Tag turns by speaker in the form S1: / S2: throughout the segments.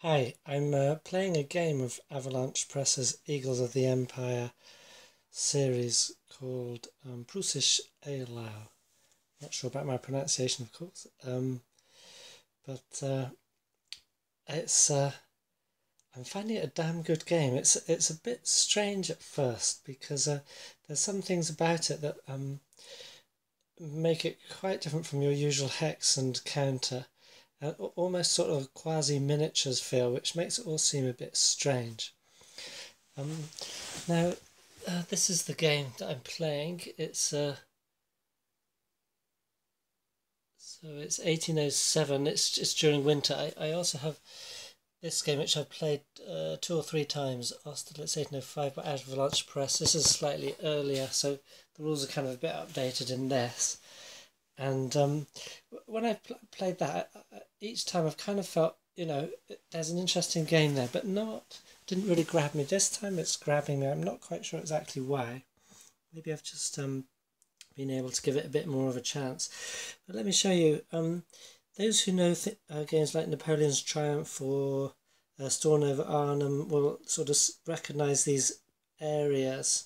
S1: Hi, I'm playing a game of Avalanche Press's Eagles of the Empire series called Prussisch Eylau. Not sure about my pronunciation, of course, but it's I'm finding it a damn good game. It's a bit strange at first because there's some things about it that make it quite different from your usual hex and counter. Almost sort of quasi-miniatures feel, which makes it all seem a bit strange. Um, now, this is the game that I'm playing. It's 1807. It's during winter. I also have this game which I've played 2 or 3 times. It's 1805 by Avalanche Press. This is slightly earlier, so the rules are kind of a bit updated in this. And when I played that, each time I've kind of felt, there's an interesting game there, but didn't really grab me. This time it's grabbing me. I'm not quite sure exactly why. Maybe I've just been able to give it a bit more of a chance. But let me show you. Those who know games like Napoleon's Triumph or Storm over Arnhem will sort of recognise these areas.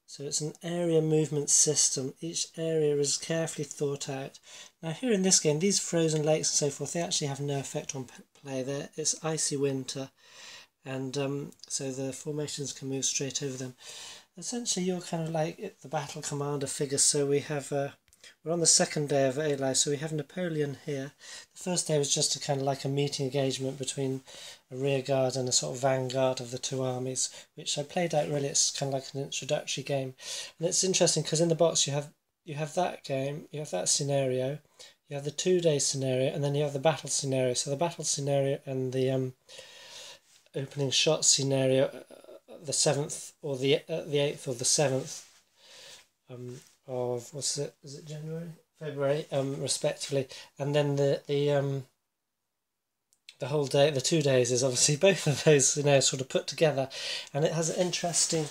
S1: So it's an area movement system. Each area is carefully thought out. Now here in this game, these frozen lakes and so forth, they actually have no effect on play there. It's icy winter, and so the formations can move straight over them. Essentially, you're kind of like the battle commander figure. So we have we're on the second day of Eylau, so we have Napoleon here. The first day was just a kind of like a meeting engagement between a rear guard and a sort of vanguard of the two armies, which I played out really. It's kind of like an introductory game, and it's interesting because in the box you have that game, you have that scenario, you have the 2-day scenario, and then you have the battle scenario. So the battle scenario and the opening shot scenario, the 7th or the 8th or the 7th of what's it? Is it January, February, respectively, and then the whole day, the 2 days is obviously both of those sort of put together, and it has an interesting.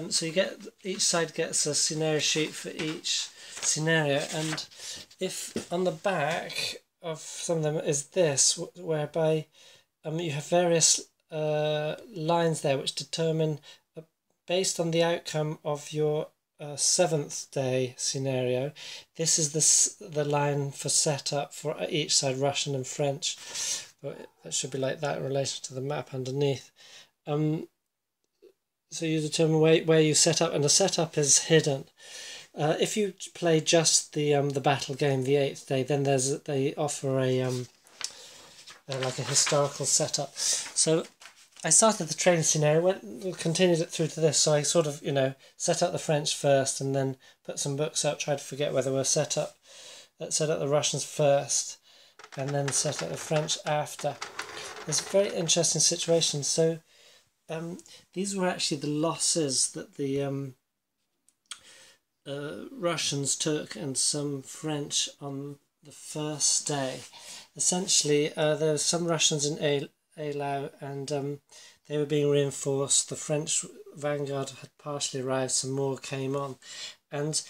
S1: So you get each side gets a scenario sheet for each scenario, and if on the back of some of them is this, whereby you have various lines there which determine based on the outcome of your 7th day scenario. This is the line for setup for each side, Russian and French. But it should be like that in relation to the map underneath. So you determine where you set up, and the setup is hidden. If you play just the battle game, the 8th day, then they offer a like a historical setup. So I started the training scenario, continued it through to this, so I sort of, set up the French first and then put some books up, tried to forget whether we're set up the Russians first and then set up the French after. It's a very interesting situation. So these were actually the losses that the Russians took and some French on the first day. Essentially, there were some Russians in Eylau, and they were being reinforced. The French vanguard had partially arrived, some more came on, and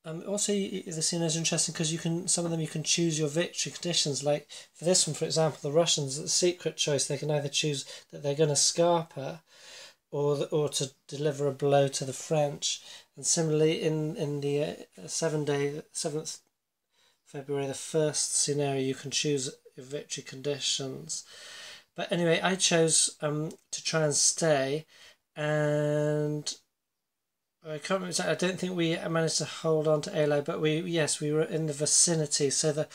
S1: also the scene is interesting because some of them you can choose your victory conditions. Like for this one, for example, the Russians, the secret choice, they can either choose that they're going to scarper, or to deliver a blow to the French. And similarly, in the 7th February, the first scenario, you can choose your victory conditions. But anyway, I chose to try and stay, and I can't remember exactly. I don't think we managed to hold on to Eylau, but we were in the vicinity. So the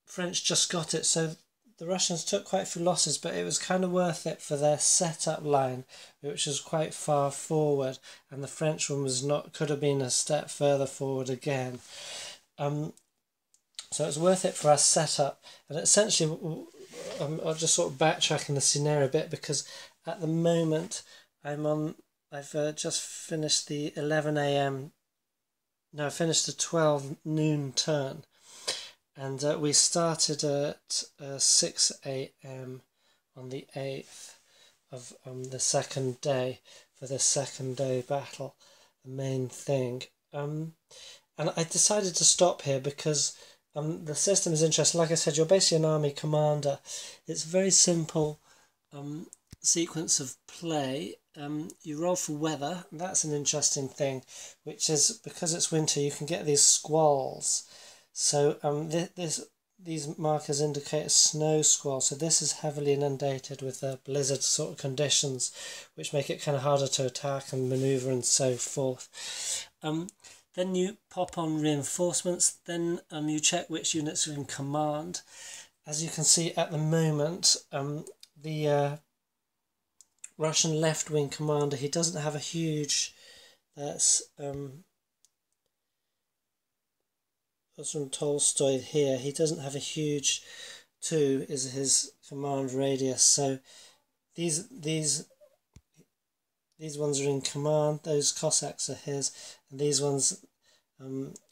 S1: French just got it. So the Russians took quite a few losses, but it was kind of worth it for their setup line, which was quite far forward, and the French one could have been a step further forward again. So it was worth it for our setup, and essentially I'll just sort of backtrack in the scenario a bit, because at the moment I've just finished the 11 a.m. No, I finished the 12 noon turn, and we started at 6 a.m. on the 8th of the second day for the second day battle, the main thing. And I decided to stop here because the system is interesting. Like I said, you're basically an army commander. It's a very simple sequence of play. You roll for weather. That's an interesting thing, which is because it's winter, you can get these squalls. So these markers indicate a snow squall. So this is heavily inundated with blizzard sort of conditions, which make it kind of harder to attack and maneuver and so forth. Then you pop on reinforcements. Then you check which units are in command. As you can see at the moment, the Russian left-wing commander, he doesn't have a huge, that's from Tolstoy here, he doesn't have a huge 2 is his command radius, so these ones are in command, those Cossacks are his, and these ones,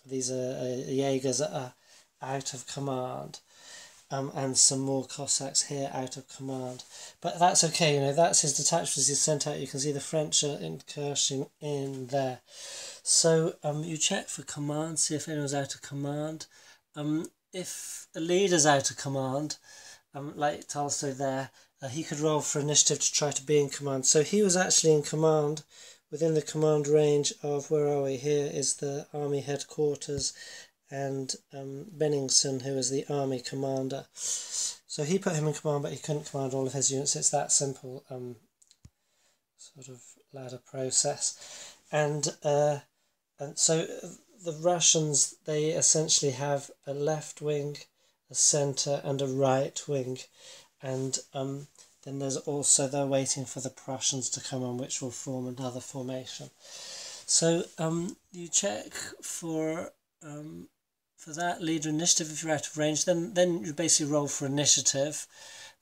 S1: these are Jaegers that are out of command. And some more Cossacks here out of command. But that's okay, you know, that's his detachment as he's sent out. You can see the French are incursioning in there. So you check for command, see if anyone's out of command. If a leader's out of command, like Tolstoy there, he could roll for initiative to try to be in command. So he was actually in command, within the command range of, where are we, here is the army headquarters, and Benningsen, who is the army commander. So he put him in command, but he couldn't command all of his units. It's that simple sort of ladder process. And so the Russians, they essentially have a left wing, a centre and a right wing. And then there's also, they're waiting for the Prussians to come on, which will form another formation. So you check for that leader initiative if you're out of range, then you basically roll for initiative.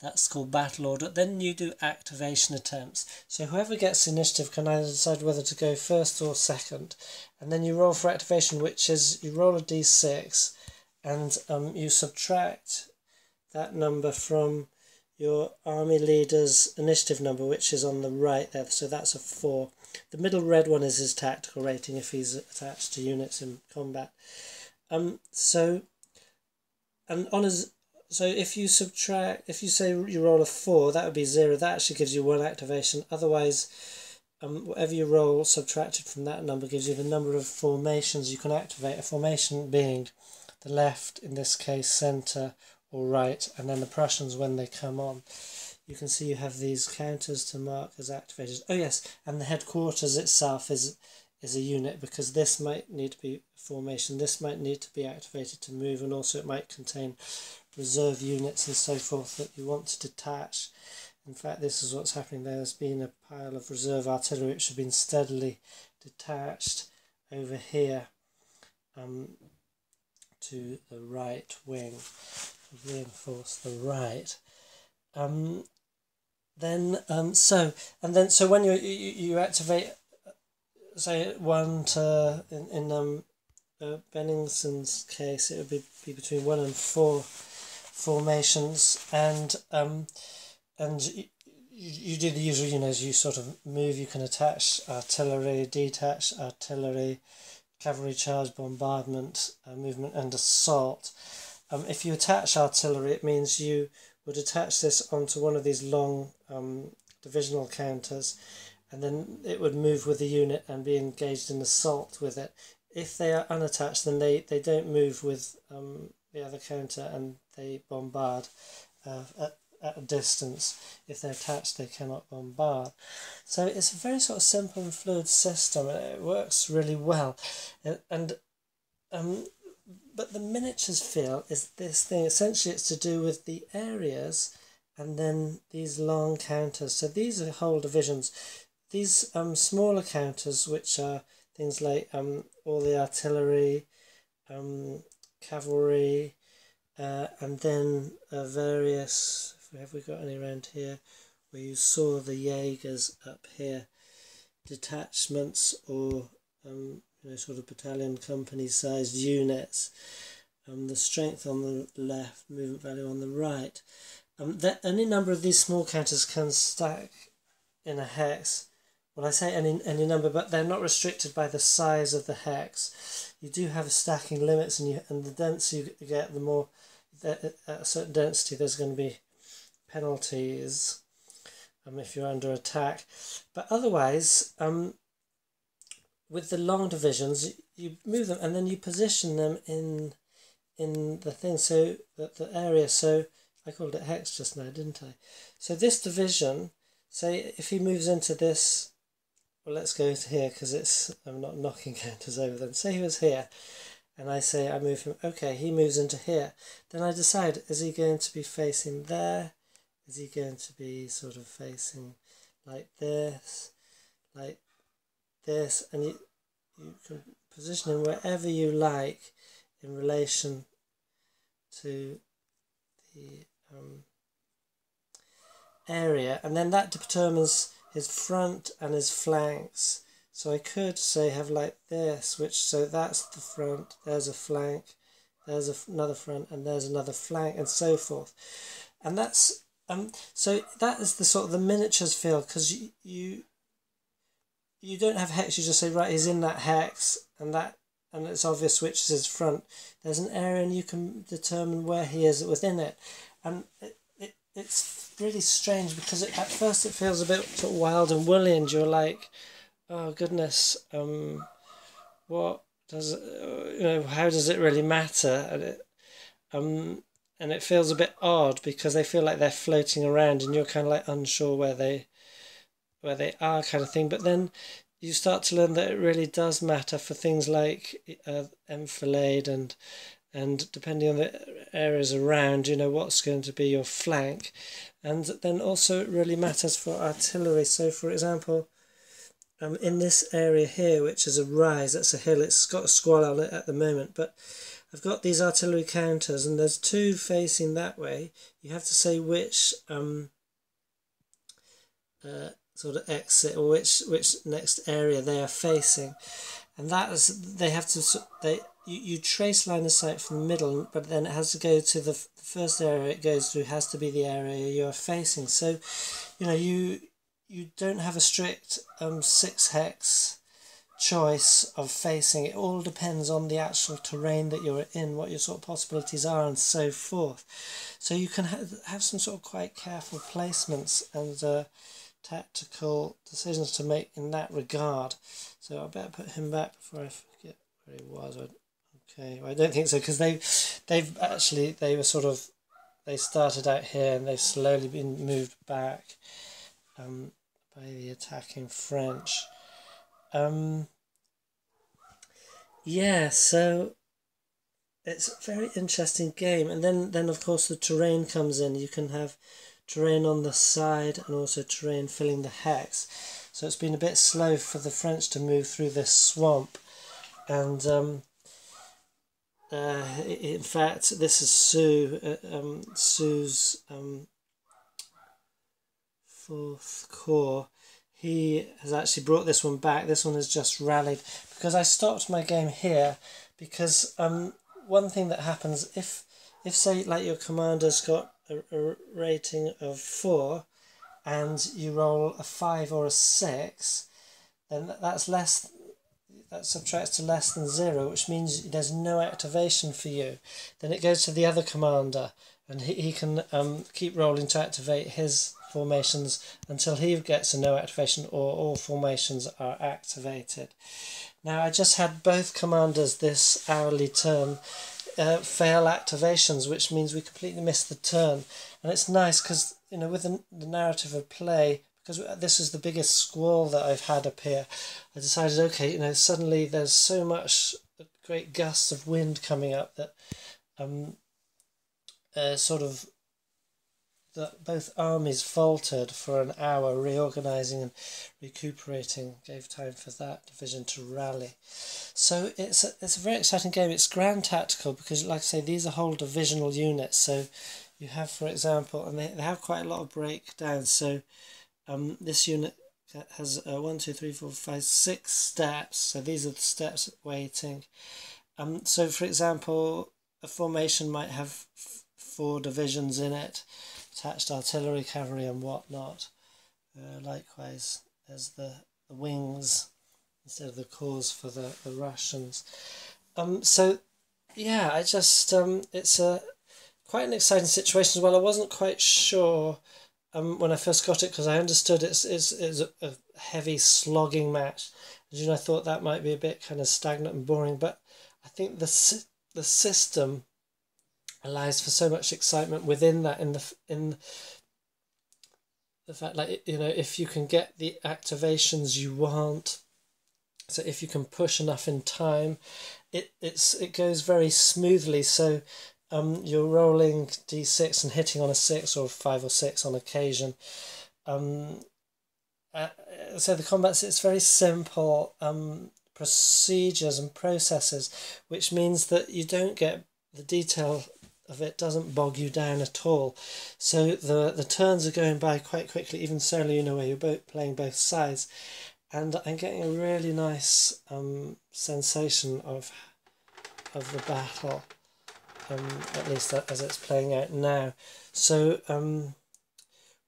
S1: That's called battle order. Then you do activation attempts. So whoever gets initiative can either decide whether to go first or second. And then you roll for activation, which is you roll a d6 and you subtract that number from your army leader's initiative number, which is on the right there. So that's a 4. The middle red one is his tactical rating if he's attached to units in combat. So if you say you roll a 4, that would be 0. That actually gives you 1 activation. Otherwise, whatever you roll subtracted from that number gives you the number of formations you can activate. A formation being the left, in this case, centre or right, and then the Prussians when they come on. You can see you have these counters to mark as activated. Oh yes, and the headquarters itself is a unit, because this might need to be formation, this might need to be activated to move, and also it might contain reserve units and so forth that you want to detach. In fact, this is what's happening. There's been a pile of reserve artillery which have been steadily detached over here to the right wing to reinforce the right. So when you activate, say, 1 to in Benningsen's case, it would be between 1 and 4 formations, and you do the usual, you know, as you sort of move, you can attach artillery, detach artillery, cavalry charge, bombardment, movement and assault. If you attach artillery, it means you would attach this onto one of these long divisional counters, and then it would move with the unit and be engaged in assault with it. If they are unattached, then they don't move with the other counter, and they bombard at a distance. If they're attached, they cannot bombard. So it's a very sort of simple and fluid system, and it works really well. But the miniatures feel is this thing. Essentially, it's to do with the areas and then these long counters. So these are whole divisions. These smaller counters, which are things like all the artillery, cavalry, and then various, have we got any around here, where you saw the Jaegers up here, detachments or sort of battalion company sized units, the strength on the left, movement value on the right. Any number of these small counters can stack in a hex. Well, I say any number, but they're not restricted by the size of the hex. you do have stacking limits, and the denser you get, the more at a certain density there's going to be penalties if you're under attack. But otherwise, with the long divisions, you move them and then you position them in the thing, so that the area. So I called it hex just now, didn't I? So this division, say if he moves into this, well, let's go to here because I'm not knocking counters over then. Say he was here, and I say I move him. Okay, he moves into here. Then I decide, is he going to be facing there? Is he going to be sort of facing like this, and you can position him wherever you like in relation to the area, and then that determines his front and his flanks. So I could say have like this, so that's the front, there's a flank, there's another front, and there's another flank, and so forth. And that's so that is the sort of the miniatures feel, because you don't have hex. You just say, right, he's in that hex, and it's obvious which is his front. There's an area, and you can determine where he is within it, and it's really strange because at first it feels a bit sort of wild and woolly, and you're like, oh goodness, what does it, how does it really matter? And it feels a bit odd because they feel like they're floating around, and you're kind of like unsure where they are, kind of thing. But then you start to learn that it really does matter for things like enfilade and depending on the areas around, what's going to be your flank. And then also it really matters for artillery. So for example, in this area here, which is a rise, that's a hill, it's got a squall on it at the moment, but I've got these artillery counters, and there's two facing that way. You have to say which sort of exit, or which next area they are facing, and that is, they have to, you trace line of sight from the middle, but then it has to go to the first area it goes through has to be the area you're facing. So you don't have a strict 6 hex choice of facing. It all depends on the actual terrain that you're in, what your sort of possibilities are, and so forth. So you can have some sort of quite careful placements and tactical decisions to make in that regard. So I better put him back before I forget where he was. Okay, well, I don't think so, because they started out here and they've slowly been moved back by the attacking French. Yeah, so it's a very interesting game, and then of course the terrain comes in. You can have terrain on the side and also terrain filling the hex. So it's been a bit slow for the French to move through this swamp, and in fact this is Sue's 4th Corps. He has actually brought this one back. This one has just rallied because I stopped my game here because one thing that happens if say like your commander's got a rating of 4 and you roll a 5 or a 6, then that subtracts to less than 0, which means there's no activation for you. Then it goes to the other commander, and he can keep rolling to activate his formations until he gets a no activation or all formations are activated. Now I just had both commanders this hourly turn fail activations, which means we completely missed the turn. And it's nice because with the narrative of play, because this is the biggest squall that I've had up here, I decided, okay, suddenly there's so much great gusts of wind coming up that that both armies faltered for an hour. Reorganising and recuperating gave time for that division to rally. So it's a very exciting game. It's grand tactical because, like I say, these are whole divisional units. So you have, for example, and they have quite a lot of breakdowns. So this unit has 1, 2, 3, 4, 5, 6 steps. So these are the steps waiting. So for example, a formation might have 4 divisions in it, attached artillery, cavalry and whatnot. Likewise, there's the wings instead of the corps for the Russians. So yeah, I just it's a quite an exciting situation as well. I wasn't quite sure when I first got it because I understood it's a heavy slogging match. And, I thought that might be a bit kind of stagnant and boring, but I think the system allows for so much excitement within that in the fact, like, if you can get the activations you want, so if you can push enough in time, it goes very smoothly. So you're rolling d6 and hitting on a 6 or 5 or 6 on occasion. So the combats, it's very simple procedures and processes, which means that you don't get the detail of it doesn't bog you down at all. So the turns are going by quite quickly, even solely, where you're both playing both sides, and I'm getting a really nice sensation of the battle, at least as it's playing out now. So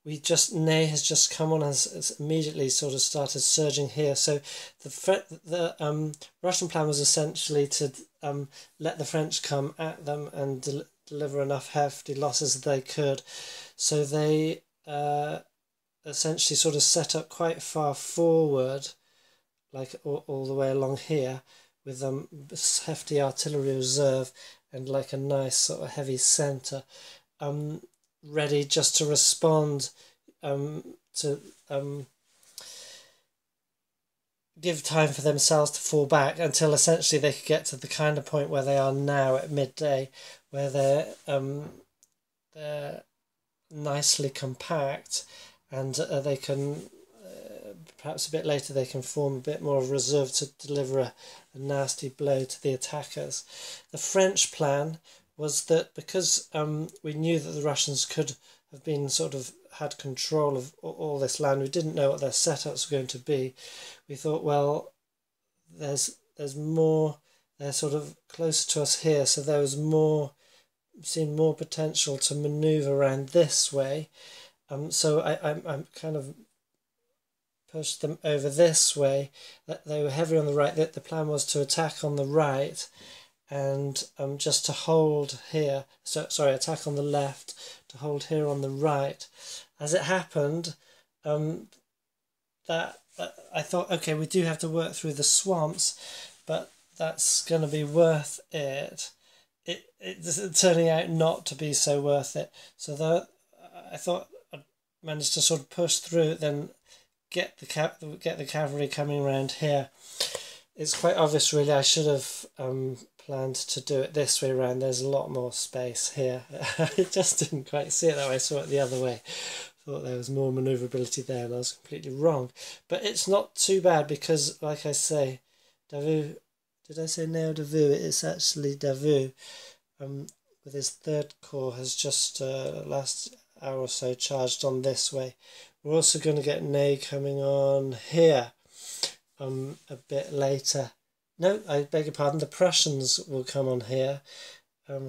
S1: Ney has just come on, has immediately sort of started surging here. So the Russian plan was essentially to let the French come at them and deliver enough hefty losses as they could. So they essentially sort of set up quite far forward, like all the way along here, with hefty artillery reserve and like a nice sort of heavy centre, ready just to respond, to give time for themselves to fall back until essentially they could get to the kind of point where they are now at midday, where they're nicely compact, and they can perhaps a bit later they can form a bit more of reserve to deliver a nasty blow to the attackers. The French plan was that because we knew that the Russians could have been sort of had control of all this land, we didn't know what their setups were going to be. We thought, well, there's more, they're sort of closer to us here, so there was seemed more potential to manoeuvre around this way. So I'm kind of pushed them over this way. That they were heavy on the right. The plan was to attack on the right, and just to hold here. So sorry, attack on the left, to hold here on the right. As it happened, that I thought, okay, we do have to work through the swamps, but that's going to be worth it. It's turning out not to be so worth it. So I thought I'd managed to sort of push through, then get the cavalry coming around here. It's quite obvious, really. I should have planned to do it this way around. There's a lot more space here. I just didn't quite see it that way. I saw it the other way. Thought there was more manoeuvrability there, and I was completely wrong. But it's not too bad because, like I say, Davout, did I say Neo Davout? It's actually Davout, with his third corps, has just last hour or so charged on this way. We're also going to get Ney coming on here a bit later. No, I beg your pardon, the Prussians will come on here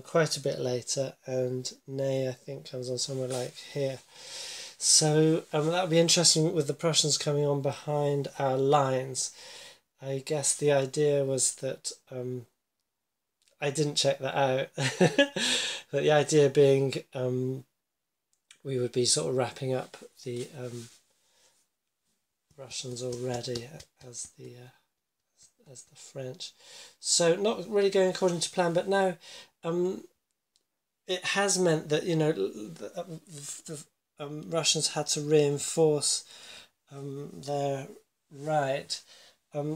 S1: quite a bit later, and Ney, I think, comes on somewhere like here. So that'll be interesting with the Prussians coming on behind our lines. I guess the idea was that I didn't check that out, but the idea being we would be sort of wrapping up the Russians already as the French. So not really going according to plan, but now it has meant that the Russians had to reinforce their right.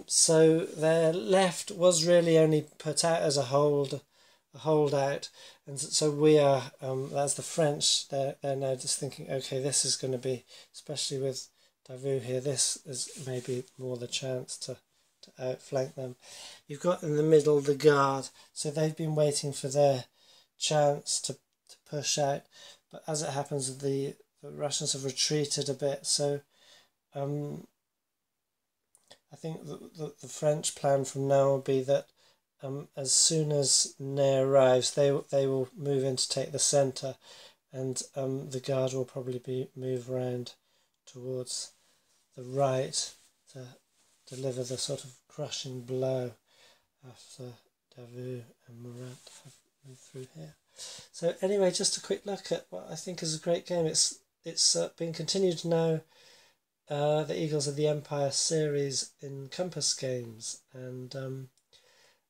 S1: So their left was really only put out as a holdout, and so we are. That's the French. They're now just thinking, okay, this is going to be, especially with Davout here. This is maybe more the chance to outflank them. You've got in the middle the Guard, so they've been waiting for their chance to push out, but as it happens, the Russians have retreated a bit. So I think the French plan from now will be that as soon as Ney arrives, they will move in to take the centre, and the Guard will probably move around towards the right to deliver the sort of crushing blow after Davout and Murat have moved through here. So anyway, just a quick look at what I think is a great game. It's been continued now, the Eagles of the Empire series in Compass games, and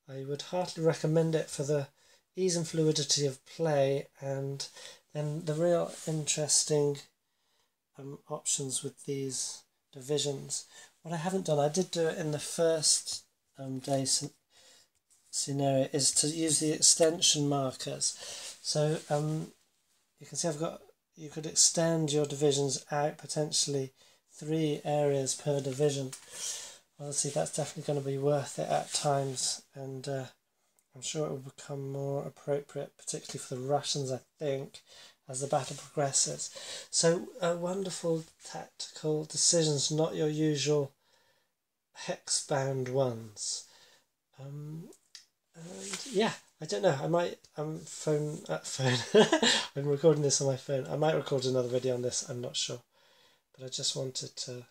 S1: I would heartily recommend it for the ease and fluidity of play, and then the real interesting options with these divisions. What I haven't done, I did do it in the first day scenario, is to use the extension markers. So you can see you could extend your divisions out potentially 3 areas per division. Obviously that's definitely going to be worth it at times, and I'm sure it will become more appropriate, particularly for the Russians, I think, as the battle progresses. So wonderful tactical decisions, not your usual hex-bound ones. And yeah, I don't know, I might, I'm recording this on my phone. I might record another video on this, I'm not sure. But I just wanted to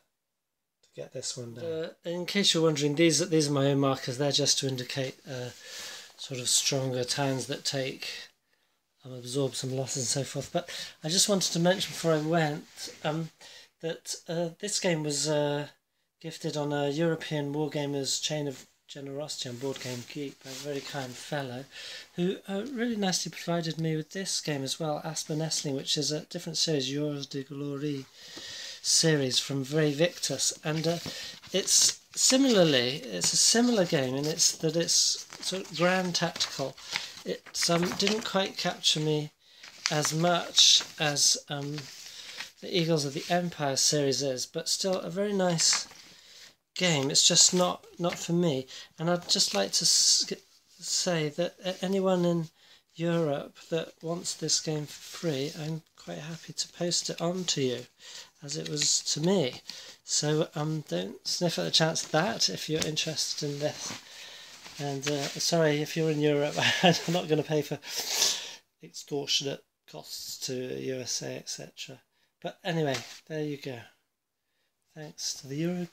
S1: get this one down. In case you're wondering, these are my own markers. They're just to indicate sort of stronger towns that absorb some losses and so forth. But I just wanted to mention before I went that this game was gifted on a European Wargamers Chain of Generosity on Board Game Geek by a very kind fellow who really nicely provided me with this game as well, Aspen Essling, which is a different series, Yours de Glory series from Very Victus, and it's a similar game in it's sort of grand tactical. It didn't quite capture me as much as the Eagles of the Empire series is, but still a very nice game. It's just not for me, and I'd just like to say that anyone in Europe that wants this game for free, I'm quite happy to post it on to you, as it was to me. So don't sniff at the chance of that if you're interested in this. And sorry if you're in Europe, I'm not going to pay for extortionate costs to USA, etc. But anyway, there you go. Thanks to the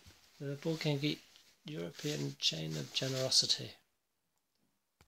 S1: Board Game Geek European Chain of Generosity.